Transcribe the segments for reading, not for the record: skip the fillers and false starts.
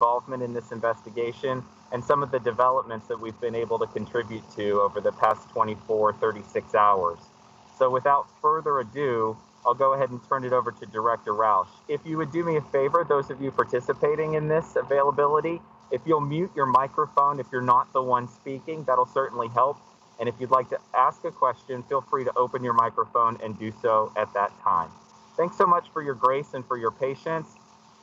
involvement in this investigation and some of the developments that we've been able to contribute to over the past 24, 36 hours. So without further ado, I'll go ahead and turn it over to Director Rausch. If you would do me a favor, those of you participating in this availability, if you'll mute your microphone if you're not the one speaking, that'll certainly help. And if you'd like to ask a question, feel free to open your microphone and do so at that time. Thanks so much for your grace and for your patience.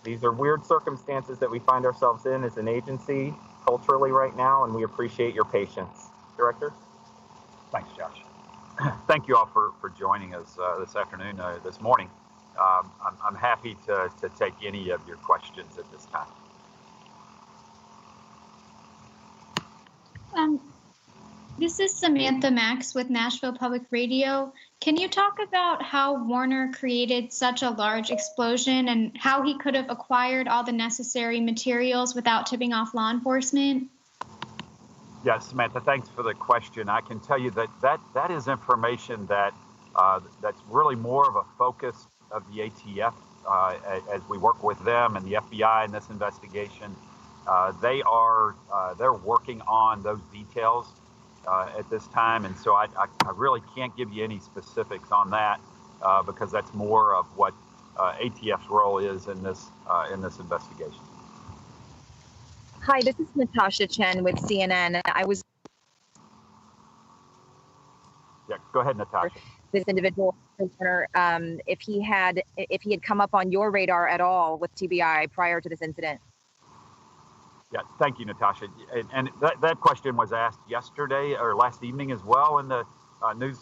These are weird circumstances that we find ourselves in as an agency culturally right now, and we appreciate your patience. Director? Thanks, Josh. Thank you all for joining us this afternoon, this morning. I'm happy to take any of your questions at this time. This is Samantha Max with Nashville Public Radio. Can you talk about how Warner created such a large explosion and how he could have acquired all the necessary materials without tipping off law enforcement? Yes, Samantha, thanks for the question. I can tell you that is information that's really more of a focus of the ATF as we work with them and the FBI in this investigation. They're working on those details at this time, and so I really can't give you any specifics on that because that's more of what ATF's role is in this investigation. Hi, this is Natasha Chen with CNN. Yeah, go ahead, Natasha. This individual, if he had come up on your radar at all with TBI prior to this incident. Yeah, thank you, Natasha. And that question was asked yesterday or last evening as well in the news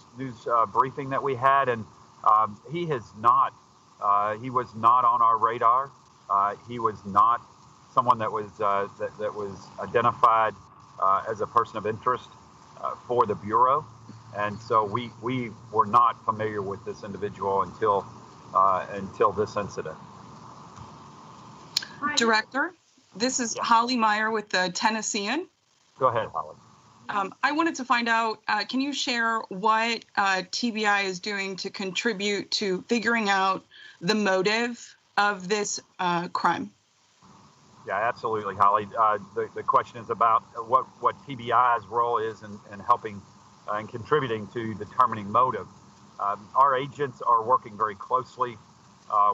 briefing that we had, and he has not. He was not on our radar. He was not someone that was identified as a person of interest for the Bureau, and so we were not familiar with this individual until this incident. Director, this is Holly Meyer with the Tennessean. Go ahead, Holly. I wanted to find out, can you share what TBI is doing to contribute to figuring out the motive of this crime? Yeah, absolutely, Holly. The question is about what TBI's role is in helping and contributing to determining motive. Our agents are working very closely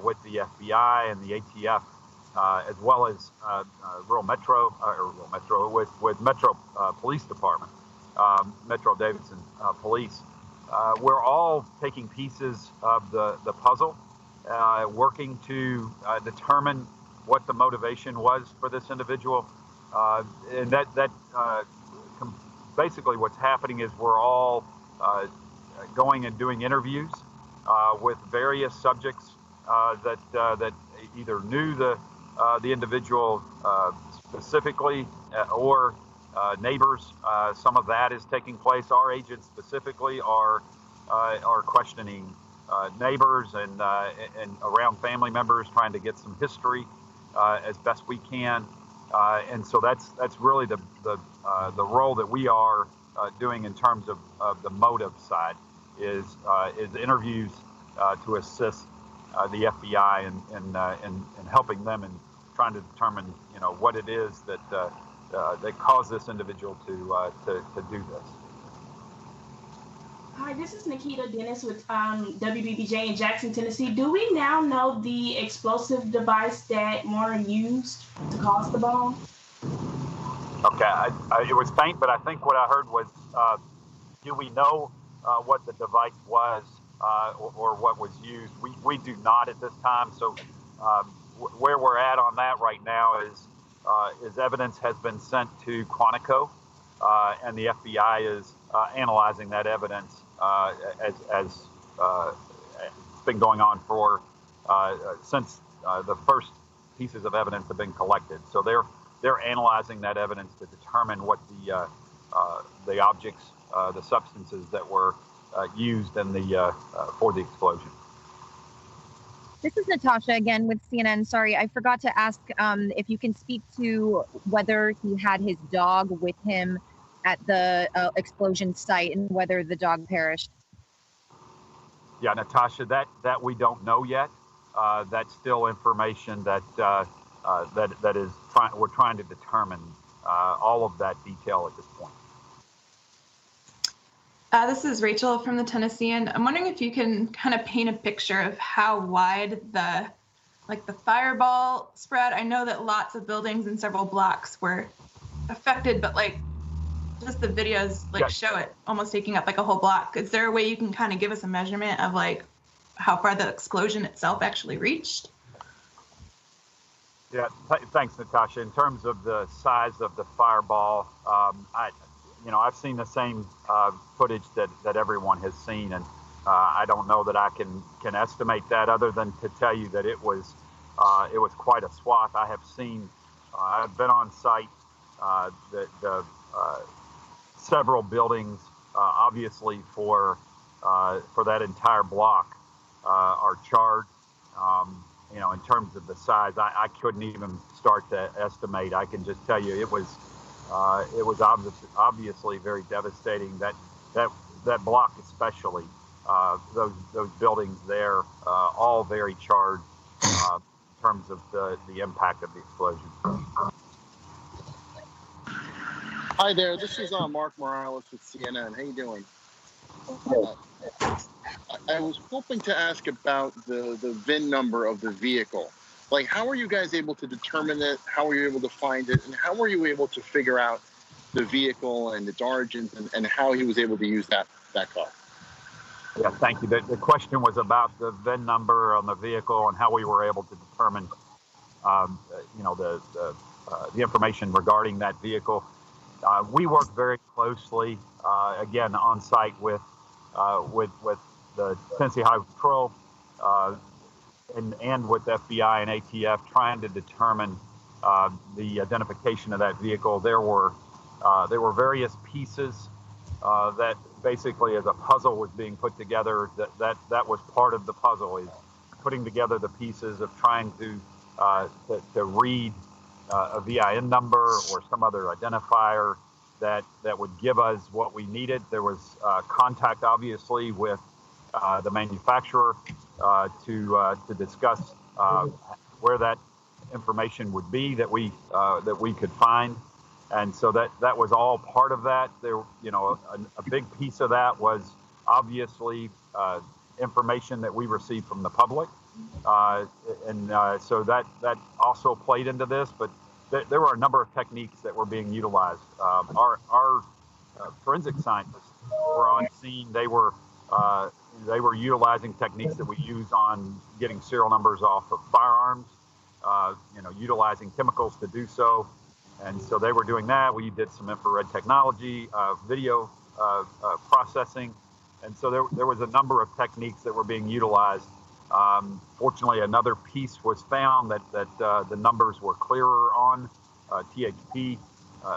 with the FBI and the ATF, as well as with Metro Police Department, Metro Davidson Police. We're all taking pieces of the puzzle, working to determine what the motivation was for this individual, and basically what's happening is we're all going and doing interviews with various subjects that either knew the individual specifically or neighbors. Some of that is taking place. Our agents specifically are questioning neighbors and around family members, trying to get some history as best we can, and so that's really the role that we are doing in terms of the motive side is interviews to assist the FBI in helping them in trying to determine what it is that caused this individual to do this. Hi, this is Nikita Dennis with WBBJ in Jackson, Tennessee. Do we now know the explosive device that Warner used to cause the bomb? Okay, it was faint, but I think what I heard was, do we know what the device was or what was used? We do not at this time. So where we're at on that right now is evidence has been sent to Quantico, and the FBI is analyzing that evidence as it's been going on for since the first pieces of evidence have been collected. So they're analyzing that evidence to determine what the objects, the substances that were used in for the explosion. This is Natasha again with CNN. Sorry, I forgot to ask if you can speak to whether he had his dog with him at the explosion site and whether the dog perished. Yeah, Natasha, that we don't know yet. That's still information that we're trying to determine all of that detail at this point. This is Rachel from the Tennessean. I'm wondering if you can kind of paint a picture of how wide the fireball spread. I know that lots of buildings and several blocks were affected, but just the videos show it almost taking up a whole block. Is there a way you can kind of give us a measurement of how far the explosion itself actually reached? Yeah, thanks, Natasha. In terms of the size of the fireball, I've seen the same footage that everyone has seen, and I don't know that I can estimate that, other than to tell you that it was quite a swath. I've been on site. The several buildings, obviously for that entire block, are charred. In terms of the size, I couldn't even start to estimate. I can just tell you it was obviously very devastating. That block especially, those buildings there, all very charred in terms of the impact of the explosion. Hi there, this is Mark Morales with CNN. How you doing? I was hoping to ask about the VIN number of the vehicle. How were you guys able to determine it? How were you able to find it? And how were you able to figure out the vehicle and its origins and how he was able to use that car? Yeah, thank you. The question was about the VIN number on the vehicle and how we were able to determine, the information regarding that vehicle. We work very closely, again, on site with the Tennessee Highway Patrol and with FBI and ATF, trying to determine the identification of that vehicle. There were various pieces that basically, as a puzzle was being put together, that was part of the puzzle, is putting together the pieces of trying to read a VIN number or some other identifier that would give us what we needed. There was contact, obviously, with the manufacturer to discuss where that information would be that we could find, and so that was all part of that. There, a big piece of that was obviously information that we received from the public, and so that also played into this. But there were a number of techniques that were being utilized. Our forensic scientists were on scene. They were utilizing techniques that we use on getting serial numbers off of firearms, utilizing chemicals to do so. And so they were doing that. We did some infrared technology, video processing. And so there was a number of techniques that were being utilized. Fortunately, another piece was found that the numbers were clearer on. THP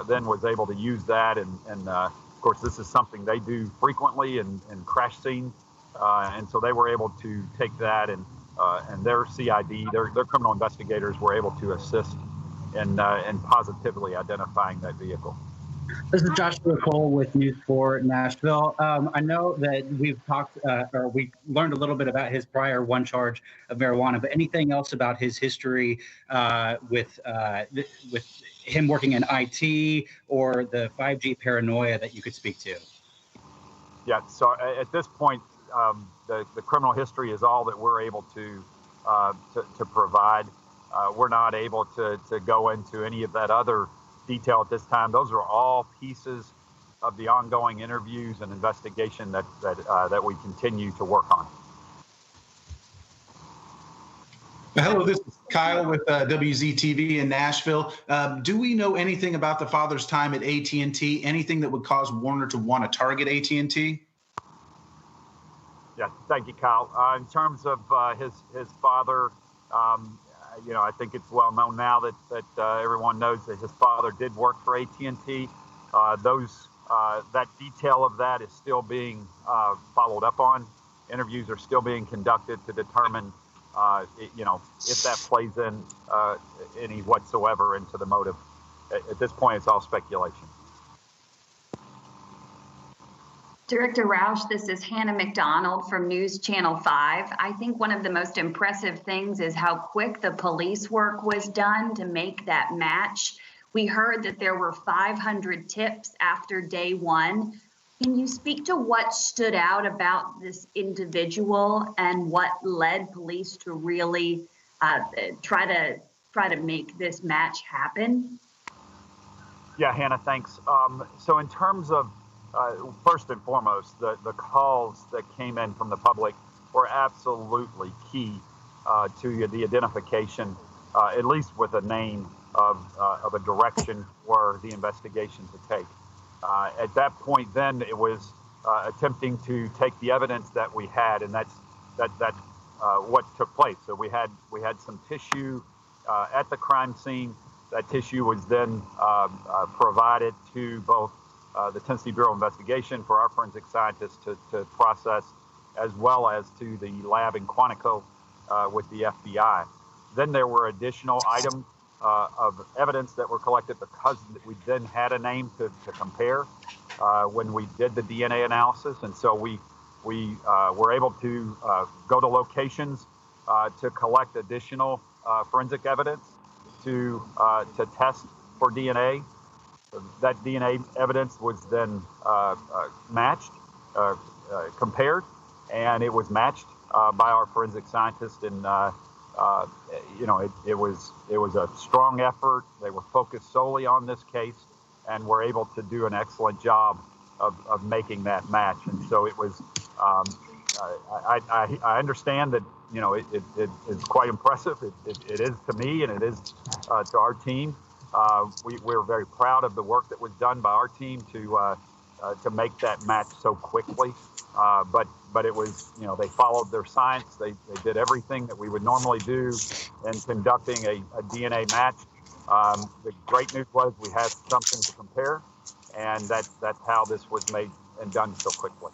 then was able to use that. And of course, this is something they do frequently in crash scenes. And so they were able to take that and their CID, their criminal investigators, were able to assist in positively identifying that vehicle. This is Joshua Cole with News 4 Nashville. I know that we've talked, or we learned a little bit about his prior one charge of marijuana, but anything else about his history with him working in IT or the 5G paranoia that you could speak to? Yeah, so at this point, the criminal history is all that we're able to provide. We're not able to go into any of that other detail at this time. Those are all pieces of the ongoing interviews and investigation that we continue to work on. Hello, this is Kyle with WZTV in Nashville. Do we know anything about the father's time at AT&T? Anything that would cause Warner to want to target AT&T? Yeah, thank you, Kyle. In terms of his father, I think it's well known now that everyone knows that his father did work for AT&T. That detail of that is still being followed up on. Interviews are still being conducted to determine, if that plays in any whatsoever into the motive. At this point, it's all speculation. Director Rausch, this is Hannah McDonald from News Channel 5. I think one of the most impressive things is how quick the police work was done to make that match. We heard that there were 500 tips after day one. Can you speak to what stood out about this individual and what led police to really try to make this match happen? Yeah, Hannah, thanks. So in terms of, first and foremost, the calls that came in from the public were absolutely key to the identification, at least with a name of a direction for the investigation to take. At that point, then it was attempting to take the evidence that we had, and that's what took place. So we had some tissue at the crime scene. That tissue was then provided to both the Tennessee Bureau of Investigation for our forensic scientists to process, as well as to the lab in Quantico with the FBI. Then there were additional items of evidence that were collected because we then had a name to compare when we did the DNA analysis. And so we were able to go to locations to collect additional forensic evidence to test for DNA. That DNA evidence was then matched, compared, and it was matched by our forensic scientists. And it was a strong effort. They were focused solely on this case, and were able to do an excellent job of making that match. And so it was. I understand that it is quite impressive. It is to me, and it is to our team. We're very proud of the work that was done by our team to make that match so quickly. But it was, they followed their science. They did everything that we would normally do in conducting a DNA match. The great news was we had something to compare, and that's how this was made and done so quickly.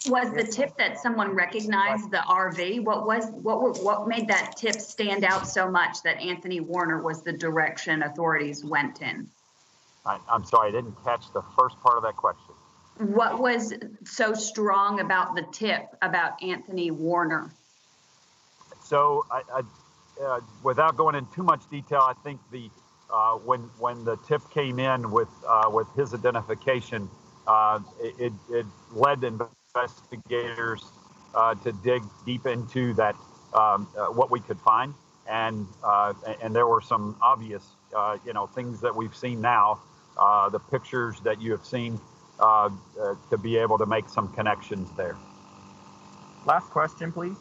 Was the tip that someone recognized the RV? What made that tip stand out so much that Anthony Warner was the direction authorities went in? I'm sorry, I didn't catch the first part of that question. What was so strong about the tip about Anthony Warner? So, without going into too much detail, I think when the tip came in with his identification, it led the investigators to dig deep into that, what we could find, and there were some obvious things that we've seen now, the pictures that you have seen, to be able to make some connections there. Last question, please.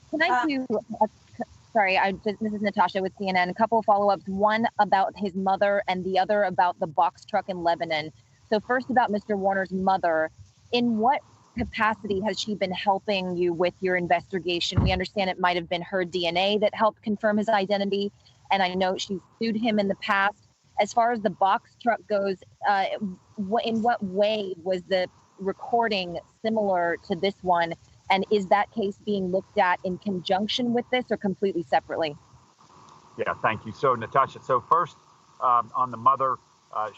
Can I do? Sorry, this is Natasha with CNN. A couple of follow-ups. One about his mother, and the other about the box truck in Lebanon. So first, about Mr. Warner's mother. In what capacity has she been helping you with your investigation? We understand it might have been her DNA that helped confirm his identity, and I know she's sued him in the past. As far as the box truck goes, in what way was the recording similar to this one? And is that case being looked at in conjunction with this or completely separately? Yeah, thank you. So, Natasha, first, on the mother,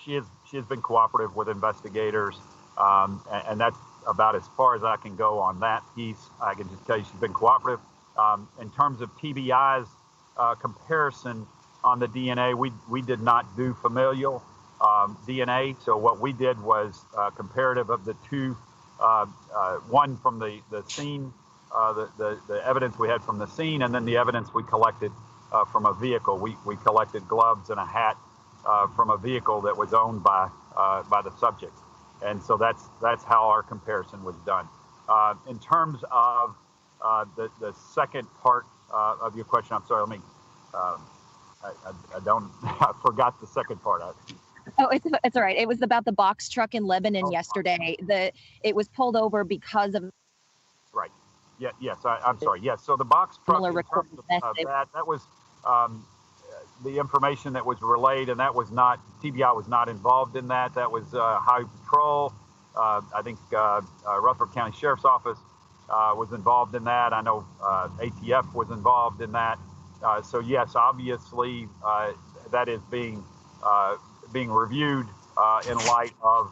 she has been cooperative with investigators, and that's about as far as I can go on that piece. I can just tell you she's been cooperative. In terms of TBI's comparison on the DNA, we did not do familial DNA. So what we did was comparative of the two, one from the scene, the evidence we had from the scene, and then the evidence we collected from a vehicle. We collected gloves and a hat from a vehicle that was owned by the subject. And so that's how our comparison was done. In terms of the second part of your question, I'm sorry, let me, I forgot the second part. Oh, it's all right. It was about the box truck in Lebanon yesterday. It was pulled over because of. Right. Yeah. Yes. I'm sorry. Yes. So the box truck. In terms of that was the information that was relayed, and that was not, TBI was not involved in that. That was Highway Patrol. I think Rutherford County Sheriff's Office was involved in that. I know ATF was involved in that. So yes, obviously that is being reviewed in light of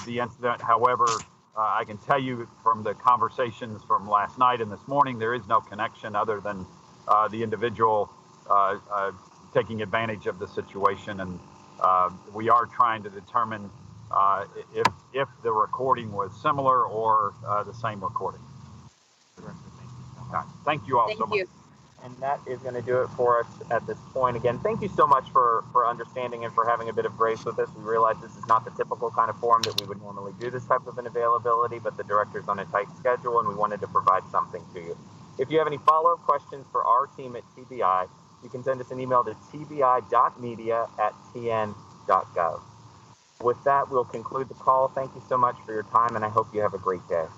the incident. However, I can tell you from the conversations from last night and this morning, there is no connection other than the individual taking advantage of the situation. And we are trying to determine if the recording was similar or the same recording. Thank you all so much. And that is going to do it for us at this point. Again, thank you so much for understanding and for having a bit of grace with us. We realize this is not the typical kind of forum that we would normally do this type of an availability, but the director's on a tight schedule and we wanted to provide something to you. If you have any follow-up questions for our team at TBI, you can send us an email to tbi.media@tn.gov. With that, we'll conclude the call. Thank you so much for your time, and I hope you have a great day.